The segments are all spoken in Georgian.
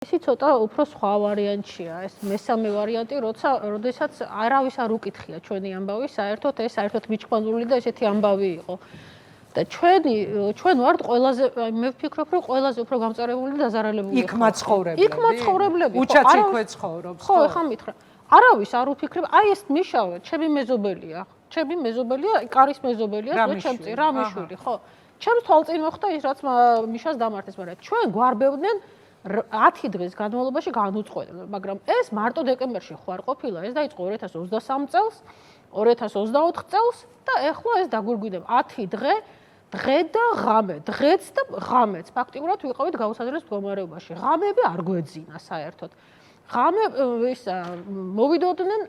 ისი ცოტა უფრო სხვა ვარიანტია, ეს მესამე ვარიანტი, როდესაც არავის არ უკითხია ჩვენი ამბავი, საერთოდ ეს საერთოდ მიჩქმებული და ესეთი ამბავი იყო. და ჩვენ ვართ ყველაზე, მე ვფიქრობ, რომ ყველაზე უფრო გამწარებული და დაზარალებული. იქ მაცხოვრებლები. იქ მაცხოვრებლები. უჩაც იქვე ცხოვრობს. ხო, ეხა მითხრა. არავის არ უფიქრებ, აი ეს მიშავე, ჩემი მეზობელია. ჩემი მეზობელია, კარის მეზობელია, ჩემწი რამიშვილი, ხო. ჩემს თვალწინ მოხდა ის, რაც მიშას დამართეს, მაგრამ ჩვენ გვარბევდნენ 10 დღის განმავლობაში განუწყვეტლად, მაგრამ ეს მარტო დეკემბერში ხوار ყოფილა, ეს დაიწყო 2023 წელს, 2024 წელს და ეხლა ეს დაგვირგვინდება 10 დღე და ღამე, დღეც და ღამეც. ფაქტიურად ვიყავით გაუსაძლებელ მდგომარეობაში. ღამეები არ გვეძინა საერთოდ. ღამე ის მოვიდოდნენ,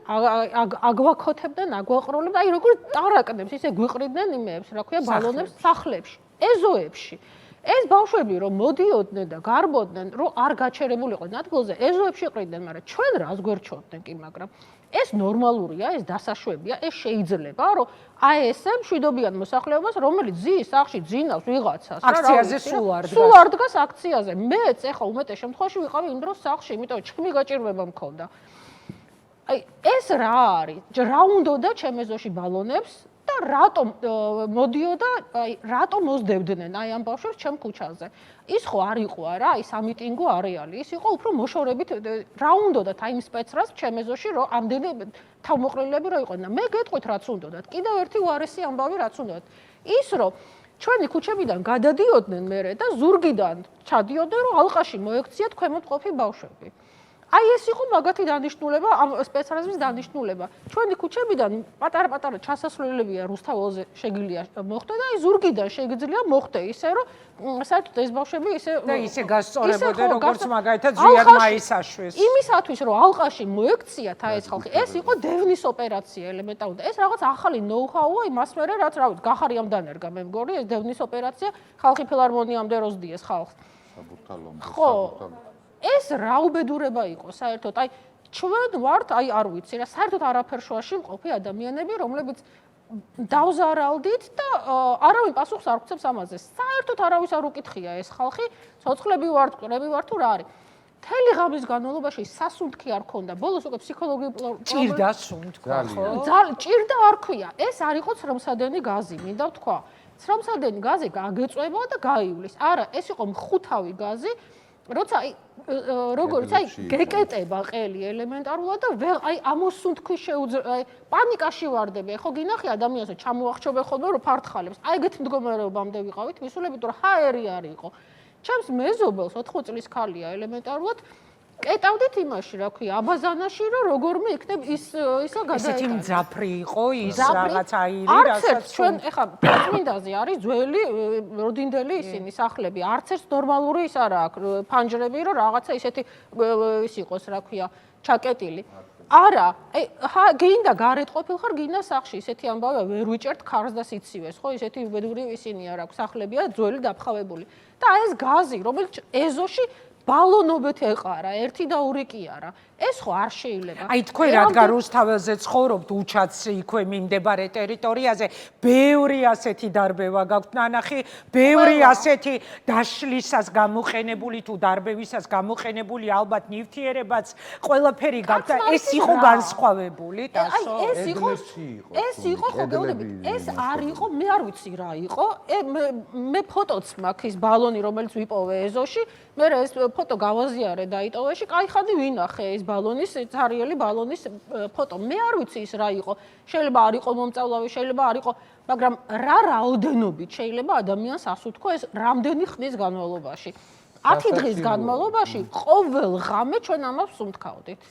აგვაქოთებდნენ, აგვაყროლებდნენ, აი როგორ ტარაკნებს, ისე გვიყრიდნენ იმეებს, რა ქვია, ბალონებს სახლებში, ეზოებში. ეს ბავშვები რომ მოდიოდნენ და გარბოდნენ, რომ არ გაჩერებულიყვნენ ადგილზე, ეზოებში ყრიდნენ, მაგრამ ჩვენ რას გვერჩოდნენ კი, მაგრამ ეს ნორმალურია, ეს დასაშვებია, ეს შეიძლება, რომ აი ესე მშვიდობიან მოსახლეობას, რომელიც ზის სახლში ძინავს ვიღაცას, აქციაზე სულ არ დგას აქციაზე. მეც ეხა უმეტეს შემთხვევაში ვიყავი იმ დროს სახლში, იმიტომ რომ ჩხმი გაჭირვება მქონდა. აი ეს რა არის? რა უნდოდა ჩემ ეზოში ბალონებს? და რატომ მოდიოდა, აი რატომ მოსდებდნენ აი ამ ბავშვებს ჩემ ქუჩაზე? ის ხო არ იყო არა, აი სამიტინგო არეალი, ის იყო უფრო მოშორებით რა უნდოდათ აი იმ სპეცრას ჩემ ეზოში, რომ ამდენი თავმოყრილები რო იყვნენ. მე გეტყვით რაც უნდოდათ. კიდევ ერთი უარესი ამბავი რაც უნდოდათ. ის რომ ჩვენი ქუჩებიდან გადადიოდნენ მერე და ზურგიდან ჩადიოდნენ, რომ ალყაში მოექციათ ქვემოთ ყოფი ბავშვები. აი ეს იყო მაგათი დანიშნულება, ამ სპეცრაზმის დანიშნულება. ჩვენი ქუჩებიდან პატარა-პატარა ჩასასვლელებია რუსთაველზე შეგიძლია მოხდა და აი ზურგიდან შეგიძლია მოხდა ისე რომ საერთოდ ეს ბავშვები ისე გასწორებოდნენ როგორც მაგალითად ზვიან მაისაშვილს. იმისათვის რომ ალყაში მოექციათ აი ეს ხალხი, ეს იყო დევნის ოპერაცია ელემენტარულად. ეს რაღაც ახალი ნოუ-ჰაუა იმას მერე რაც რა ვიცი, გახარიამ დანერგა მე მგონი ეს დევნის ოპერაცია, ხალხი ფილარმონიამდე როზდიეს ხალხს. ხო. ეს რა უბედურება იყო საერთოდ, აი ჩვენ ვართ, აი არ ვიცი რა, საერთოდ არაფერ შუაში მყოფი ადამიანები, რომლებიც დავზარალდით და არავინ პასუხს არ გვცემს ამაზე. საერთოდ არავის არ უკითხია ეს ხალხი, ცოცხლები ვართ, მკვრები ვართ თუ რა არის. მთელი ღამის განმავლობაში სასუნთქი არ ქონდა. ბოლოს უკვე ფსიქოლოგიური ჭირდა სუნთქვა, ხო? ჭირდა არ ქვია. ეს არ იყო ცრემსადენი გაზი, მინდა ვთქვა. ცრემსადენი გაზი გაგეწვება და გაივლის. არა, ეს იყო მხუთავი გაზი. როცა როგორც გეკეტება ყელი ელემენტარულად და აი ამოსუნთქვის შეუძლია პანიკაში ვარდები. ხო გინახი ადამიანს ჩამოახჩობენ ხოლმე რომ ფართხალებს. აი ეგეთ მდგომარეობამდე ვიყავით, ვისულებით რომ ჰაერი არ იყო. ჩემს მეზობელს 4 წლის ქალია ელემენტარულად კეტავდით იმაში, რა ქვია, აბაზანაში, რომ როგორმე იქნებ ისა გადაეკანა. ისეთი მძაფრი იყო ის რაღაც აირი, რასაც ჩვენ ეხა წმინდაზე არის ძველი როდინდელი ისინი სახლები. არც ერთ ნორმალური ის არა აქვს ფანჯრები, რომ რაღაცა ისეთი ის იყოს, რა ქვია, ჩაკეტილი. არა, აი გინდა გარეთ ყოფილხარ, გინდა სახლში, ისეთი ამბავია, ვერ ვიჭერთ ქარს და სიცივეს, ხო, ისეთი უბედური ისინი არ აქვს, სახლებია ძველი დაფხავებული. და აი ეს გაზი, რომელიც ეზოში ბალონობით ეყარა, ერთი და ორი კი არა. ეს ხო არ შეიძლება. აი თქვენ რადგან რუსთაველზე ცხოვრობთ, უჩაც იქვე მიმდებარე ტერიტორიაზე, ბევრი ასეთი დარბევა გაქვთ ნანახი, ბევრი ასეთი დაშლისას გამოყენებული თუ დარბევისას გამოყენებული ალბათ ნივთიერებაც ყველაფერი გაქვთ და ეს იყო განსხვავებული, ტასო. ეს იყო ხო გეუბნებით. ეს არ იყო, მე არ ვიცი რა იყო. მე ფოტოც მაქვს ის ბალონი, რომელიც ვიპოვე ეზოში, მე ეს ფოტო გავაზიარე დაიტოვეში, კაიხადი ვინახე ეს ბალონის, ცარიელი ბალონის ფოტო. მე არ ვიცი ის რა იყო. შეიძლება არ იყო მომწავლავი, შეიძლება არ იყო, მაგრამ რა რაოდენობით შეიძლება ადამიანს ასუთქო ეს რამდენი ხნის განმავლობაში. 10 დღის განმავლობაში ყოველ ღამე ჩვენ ამას ვსუნთქავდით.